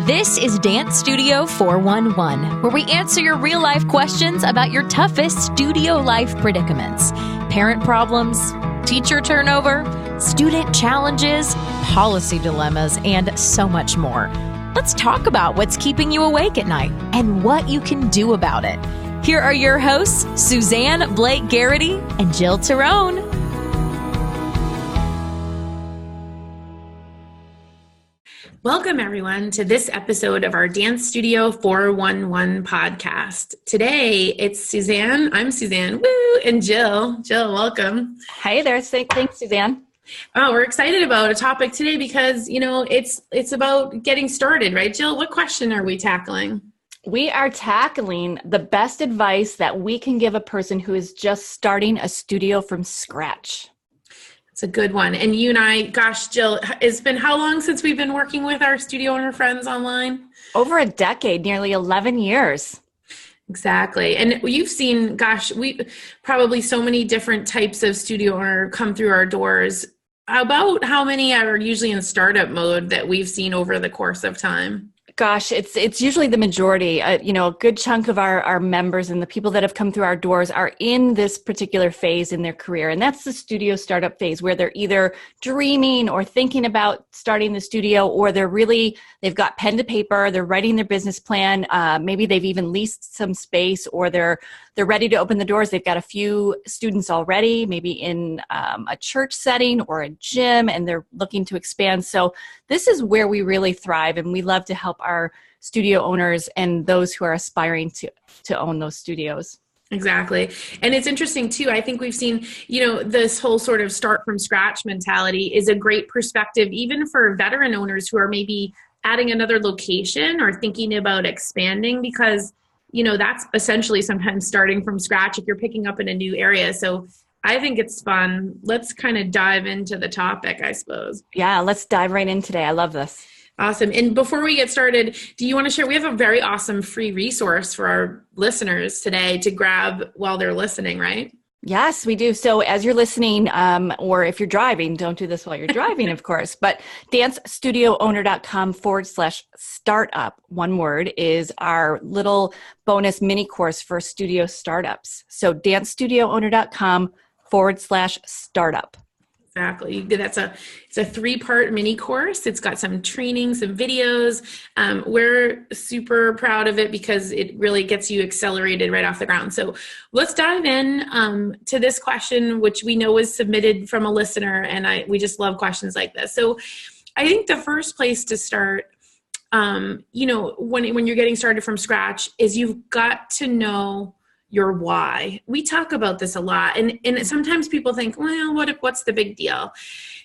This is Dance Studio 411, where we answer your real-life questions about your toughest studio life predicaments. Parent problems, teacher turnover, student challenges, policy dilemmas, and so much more. Let's talk about what's keeping you awake at night and what you can do about it. Here are your hosts, Suzanne Blake Gerety and Jill Tirone. Welcome, everyone, to this episode of our Dance Studio 411 podcast. Today, it's Suzanne. I'm Suzanne. Woo! And Jill. Jill, welcome. Hey there. Thanks, Suzanne. Oh, we're excited about a topic today because, it's about getting started, right, Jill? What question are we tackling? We are tackling the best advice that we can give a person who is just starting a studio from scratch. It's a good one. And you and I, gosh, Jill, it's been how long since we've been working with our studio owner friends online? Over a decade, nearly 11 years. Exactly. And you've seen, we probably so many different types of studio owner come through our doors. About how many are usually in startup mode that we've seen over the course of time? Gosh, it's usually the majority. A good chunk of our members and the people that have come through our doors are in this particular phase in their career. And that's the studio startup phase where they're either dreaming or thinking about starting the studio, or they've got pen to paper, they're writing their business plan. Maybe they've even leased some space, or they're ready to open the doors. They've got a few students already, maybe in a church setting or a gym, and they're looking to expand. So this is where we really thrive, and we love to help our studio owners and those who are aspiring to own those studios. Exactly. And it's interesting too. I think we've seen, this whole sort of start from scratch mentality is a great perspective, even for veteran owners who are maybe adding another location or thinking about expanding, because, that's essentially sometimes starting from scratch if you're picking up in a new area. So I think it's fun. Let's kind of dive into the topic, I suppose. Yeah, let's dive right in today. I love this. Awesome. And before we get started, do you want to share, we have a very awesome free resource for our listeners today to grab while they're listening, right? Yes, we do. So as you're listening, or if you're driving, don't do this while you're driving, of course, but dancestudioowner.com/startup, one word, is our little bonus mini course for studio startups. So dancestudioowner.com/startup. Exactly. It's a 3-part mini course. It's got some training, some videos. We're super proud of it because it really gets you accelerated right off the ground. So let's dive in to this question, which we know was submitted from a listener, and we just love questions like this. So I think the first place to start, when you're getting started from scratch, is you've got to know your why. We talk about this a lot, and sometimes people think, well, what's the big deal?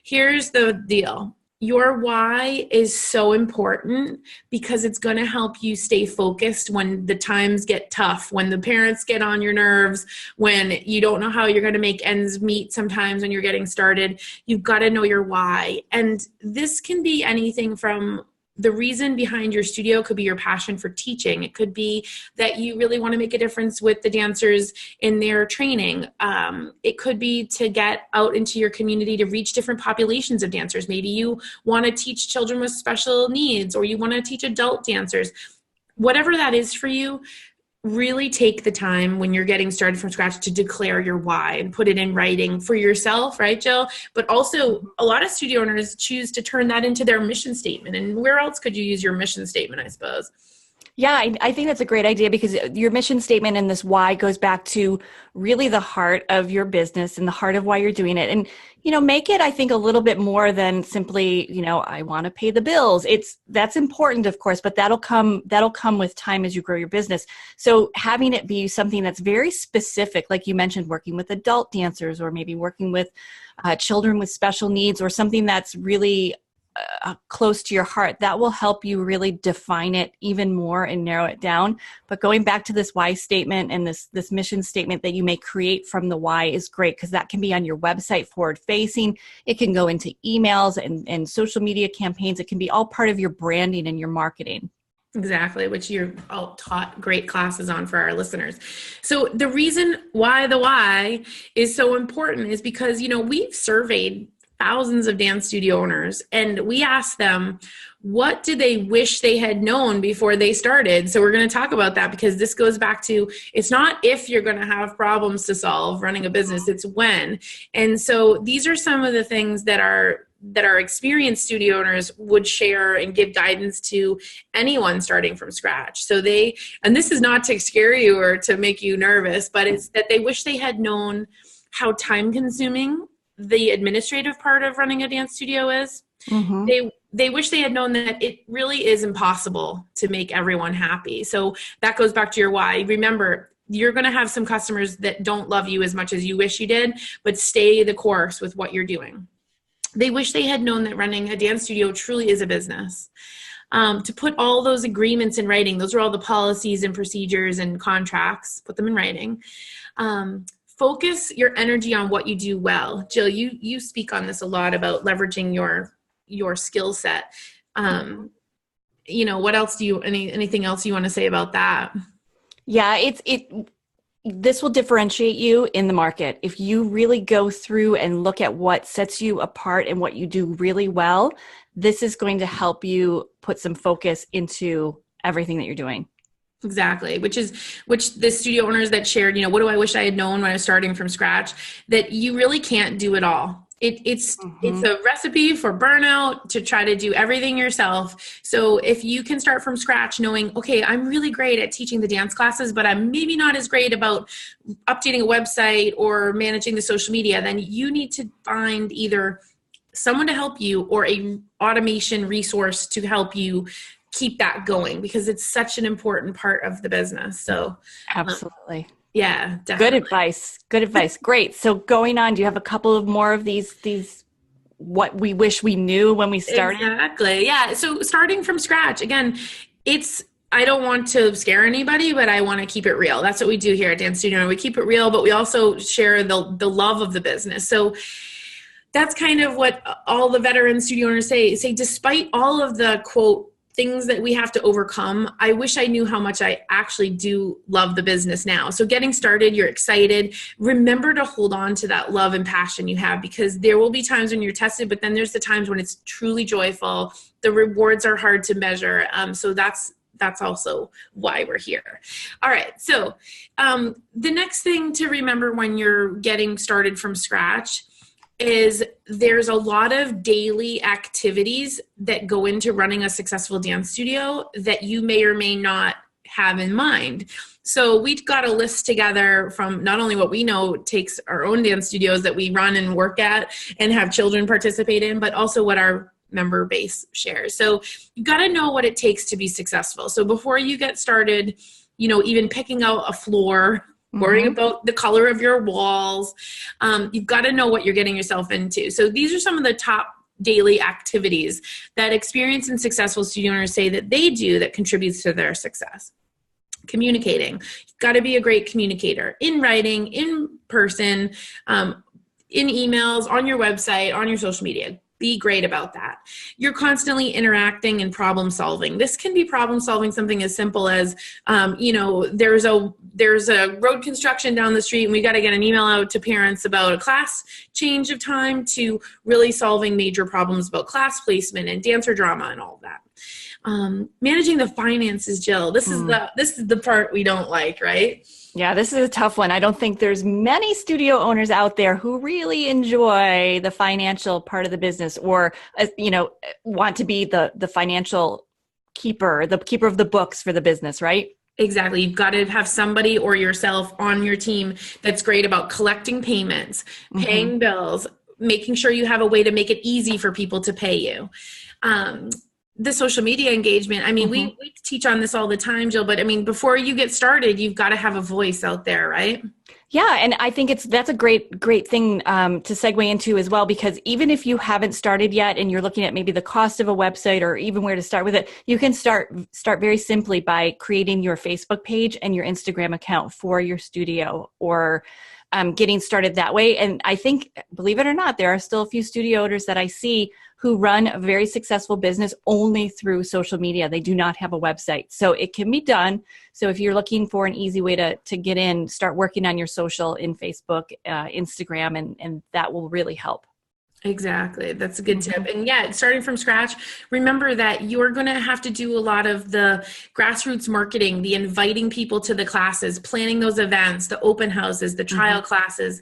Here's the deal. Your why is so important because it's going to help you stay focused when the times get tough, when the parents get on your nerves, when you don't know how you're going to make ends meet sometimes when you're getting started. You've got to know your why. And this can be anything from the reason behind your studio could be your passion for teaching. It could be that you really want to make a difference with the dancers in their training. It could be to get out into your community to reach different populations of dancers. Maybe you want to teach children with special needs, or you want to teach adult dancers. Whatever that is for you, really take the time when you're getting started from scratch to declare your why and put it in writing for yourself, right, Jill? But also, a lot of studio owners choose to turn that into their mission statement. And where else could you use your mission statement, I suppose? Yeah, I think that's a great idea, because your mission statement and this why goes back to really the heart of your business and the heart of why you're doing it. And, make it, I think, a little bit more than simply, I want to pay the bills. That's important, of course, but that'll come with time as you grow your business. So having it be something that's very specific, like you mentioned, working with adult dancers, or maybe working with children with special needs, or something that's really close to your heart, that will help you really define it even more and narrow it down. But going back to this why statement and this mission statement that you may create from the why is great, because that can be on your website forward facing. It can go into emails and social media campaigns. It can be all part of your branding and your marketing. Exactly, which you're all taught great classes on for our listeners. So the reason why the why is so important is because, we've surveyed thousands of dance studio owners, and we asked them, what do they wish they had known before they started? So we're going to talk about that, because this goes back to, it's not if you're going to have problems to solve running a business, it's when. And so these are some of the things that our experienced studio owners would share and give guidance to anyone starting from scratch. So and this is not to scare you or to make you nervous, but it's that they wish they had known how time consuming the administrative part of running a dance studio is. Mm-hmm. They wish they had known that it really is impossible to make everyone happy. So that goes back to your why. Remember, you're going to have some customers that don't love you as much as you wish you did, but stay the course with what you're doing. They wish they had known that running a dance studio truly is a business. To put all those agreements in writing, those are all the policies and procedures and contracts, put them in writing. Focus your energy on what you do well. Jill, you speak on this a lot about leveraging your skill set. What else anything else you want to say about that? Yeah, this will differentiate you in the market. If you really go through and look at what sets you apart and what you do really well, this is going to help you put some focus into everything that you're doing. Exactly. Which the studio owners that shared, what do I wish I had known when I was starting from scratch, that you really can't do it all. It's a recipe for burnout to try to do everything yourself. So if you can start from scratch knowing, okay, I'm really great at teaching the dance classes, but I'm maybe not as great about updating a website or managing the social media, then you need to find either someone to help you or a automation resource to help you keep that going, because it's such an important part of the business. So absolutely. Yeah, definitely. Good advice. Great. So going on, do you have a couple of more of these what we wish we knew when we started? Exactly. Yeah. So starting from scratch, again, I don't want to scare anybody, but I want to keep it real. That's what we do here at Dance Studio. We keep it real, but we also share the love of the business. So that's kind of what all the veteran studio owners say, despite all of the quote things that we have to overcome, I wish I knew how much I actually do love the business now. So getting started, you're excited. Remember to hold on to that love and passion you have, because there will be times when you're tested, but then there's the times when it's truly joyful. The rewards are hard to measure. So that's also why we're here. All right. So the next thing to remember when you're getting started from scratch is there's a lot of daily activities that go into running a successful dance studio that you may or may not have in mind. So we've got a list together from not only what we know takes our own dance studios that we run and work at and have children participate in, but also what our member base shares. So you got to know what it takes to be successful. So before you get started, even picking out a floor, worrying about the color of your walls. You've got to know what you're getting yourself into. So these are some of the top daily activities that experienced and successful studio owners say that they do that contributes to their success. Communicating. You've got to be a great communicator in writing, in person, in emails, on your website, on your social media. Be great about that. You're constantly interacting and problem solving. This can be problem solving something as simple as, there's a road construction down the street and we got to get an email out to parents about a class change of time, to really solving major problems about class placement and dancer drama and all of that. Managing the finances, Jill. This is the part we don't like, right? Yeah, this is a tough one. I don't think there's many studio owners out there who really enjoy the financial part of the business, or, want to be the financial keeper, the keeper of the books for the business, right? Exactly. You've got to have somebody or yourself on your team that's great about collecting payments, paying bills, making sure you have a way to make it easy for people to pay you. The social media engagement. We teach on this all the time, Jill, but before you get started, you've got to have a voice out there, right? Yeah. And I think that's a great thing to segue into as well, because even if you haven't started yet and you're looking at maybe the cost of a website or even where to start with it, you can start very simply by creating your Facebook page and your Instagram account for your studio, or getting started that way. And I think, believe it or not, there are still a few studio owners that I see who run a very successful business only through social media. They do not have a website. So it can be done. So if you're looking for an easy way to get in, start working on your social in Facebook, Instagram, and that will really help. Exactly. That's a good tip. And yeah, starting from scratch, remember that you're going to have to do a lot of the grassroots marketing, the inviting people to the classes, planning those events, the open houses, the trial classes.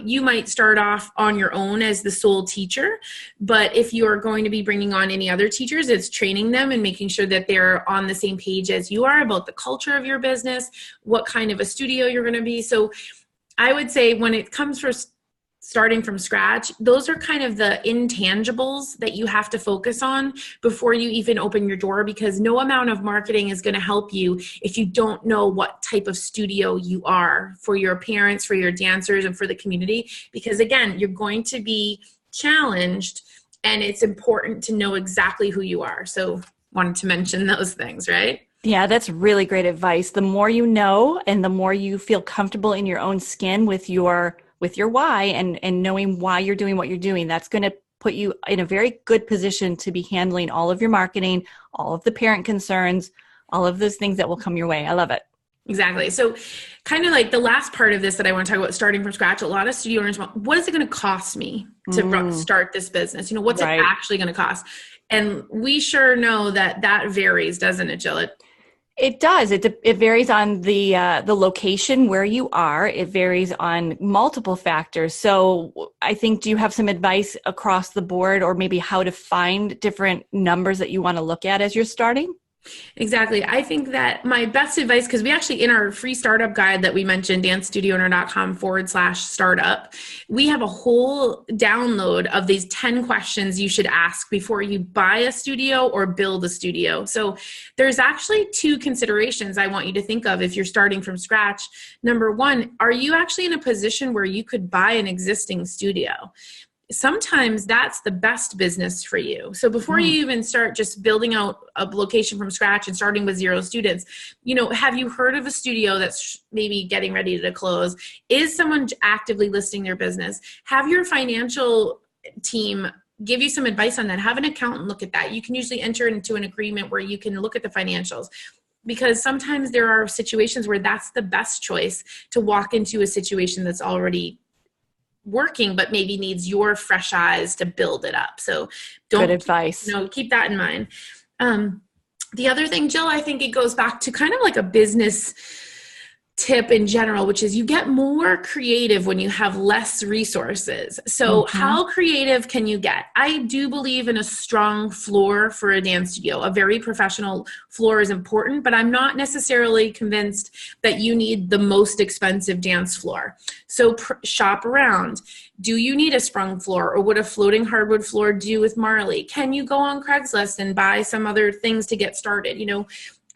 You might start off on your own as the sole teacher, but if you're going to be bringing on any other teachers, it's training them and making sure that they're on the same page as you are about the culture of your business, what kind of a studio you're going to be. So I would say when it comes for starting from scratch, those are kind of the intangibles that you have to focus on before you even open your door, because no amount of marketing is going to help you if you don't know what type of studio you are for your parents, for your dancers, and for the community. Because again, you're going to be challenged, and it's important to know exactly who you are. So wanted to mention those things, right? Yeah, that's really great advice. The more you know and the more you feel comfortable in your own skin with your why and knowing why you're doing what you're doing, that's going to put you in a very good position to be handling all of your marketing, all of the parent concerns, all of those things that will come your way. I love it. Exactly. So kind of like the last part of this that I want to talk about, starting from scratch, a lot of studio owners want, what is it going to cost me to start this business? What's it actually going to cost? And we sure know that varies, doesn't it, Jill? It does. It varies on the location where you are. It varies on multiple factors. So I think, do you have some advice across the board, or maybe how to find different numbers that you want to look at as you're starting? Exactly. I think that my best advice, because we actually, in our free startup guide that we mentioned, dancestudioowner.com/startup, we have a whole download of these 10 questions you should ask before you buy a studio or build a studio. So there's actually 2 considerations I want you to think of if you're starting from scratch. Number 1, are you actually in a position where you could buy an existing studio? Sometimes that's the best business for you. So before you even start just building out a location from scratch and starting with 0 students, have you heard of a studio that's maybe getting ready to close? Is someone actively listing their business? Have your financial team give you some advice on that. Have an accountant look at that. You can usually enter into an agreement where you can look at the financials, because sometimes there are situations where that's the best choice, to walk into a situation that's already working, but maybe needs your fresh eyes to build it up. So good advice. Keep that in mind. The other thing, Jill, I think it goes back to kind of like a business tip in general, which is you get more creative when you have less resources. So how creative can you get? I do believe in a strong floor for a dance studio. A very professional floor is important, but I'm not necessarily convinced that you need the most expensive dance floor. So shop around. Do you need a sprung floor, or would a floating hardwood floor do with Marley? Can you go on Craigslist and buy some other things to get started?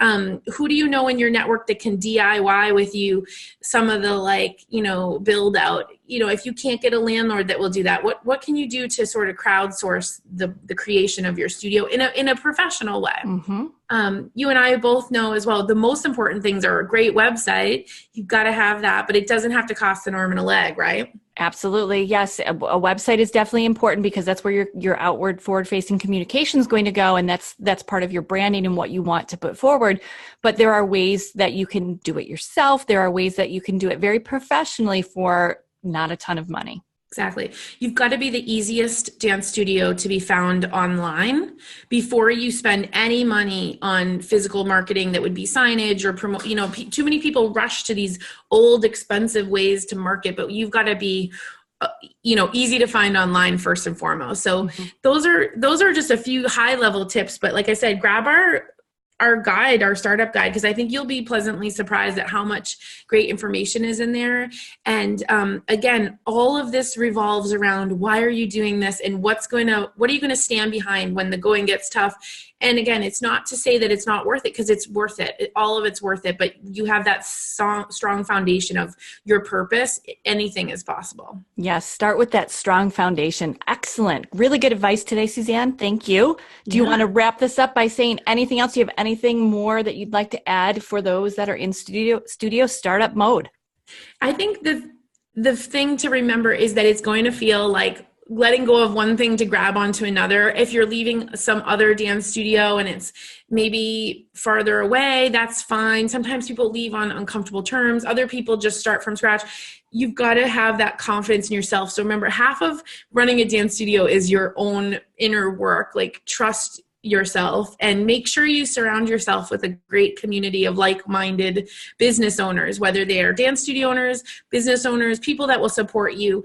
Who do you know in your network that can DIY with you some of the build out? If you can't get a landlord that will do that, what can you do to sort of crowdsource the creation of your studio in a professional way? You and I both know as well, the most important things are a great website. You've got to have that, but it doesn't have to cost an arm and a leg, right? Absolutely. Yes. A website is definitely important, because that's where your outward forward-facing communication is going to go. And that's part of your branding and what you want to put forward. But there are ways that you can do it yourself. There are ways that you can do it very professionally for not a ton of money. Exactly. You've got to be the easiest dance studio to be found online before you spend any money on physical marketing that would be signage or promote. Too many people rush to these old, expensive ways to market, but you've got to be easy to find online first and foremost. So those are just a few high level tips. But like I said, grab our guide, our startup guide, because I think you'll be pleasantly surprised at how much great information is in there. And again, all of this revolves around, why are you doing this, and what are you going to stand behind when the going gets tough? And again, it's not to say that it's not worth it, because it's worth it. All of it's worth it. But you have that strong foundation of your purpose. Anything is possible. Yes. Start with that strong foundation. Excellent. Really good advice today, Suzanne. Thank you. Do you want to wrap this up by saying anything else? Do you have anything more that you'd like to add for those that are in studio startup mode? I think the thing to remember is that it's going to feel like letting go of one thing to grab onto another. If you're leaving some other dance studio and it's maybe farther away, that's fine. Sometimes people leave on uncomfortable terms. Other people just start from scratch. You've got to have that confidence in yourself. So remember, half of running a dance studio is your own inner work. Like, trust yourself and make sure you surround yourself with a great community of like-minded business owners, whether they are dance studio owners, business owners, people that will support you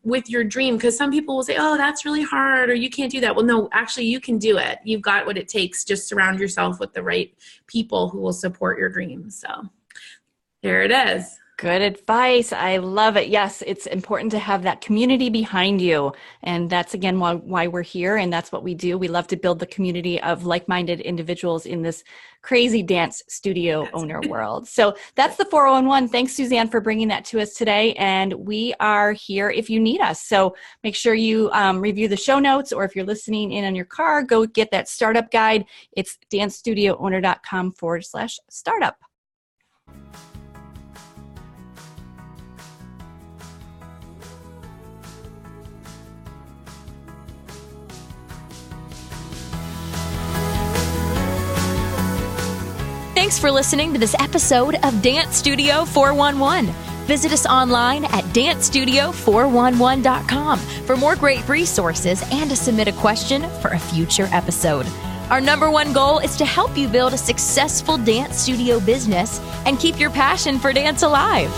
with your dream. Because some people will say, oh, that's really hard, or you can't do that. Well, no, actually you can do it. You've got what it takes. Just surround yourself with the right people who will support your dreams. So there it is. Good advice. I love it. Yes, it's important to have that community behind you. And that's, again, why we're here. And that's what we do. We love to build the community of like-minded individuals in this crazy dance studio owner world. So that's the 401. Thanks, Suzanne, for bringing that to us today. And we are here if you need us. So make sure you review the show notes, or if you're listening in on your car, go get that startup guide. It's dancestudioowner.com/startup. Thanks for listening to this episode of Dance Studio 411. Visit us online at dancestudio411.com for more great resources and to submit a question for a future episode. Our number one goal is to help you build a successful dance studio business and keep your passion for dance alive.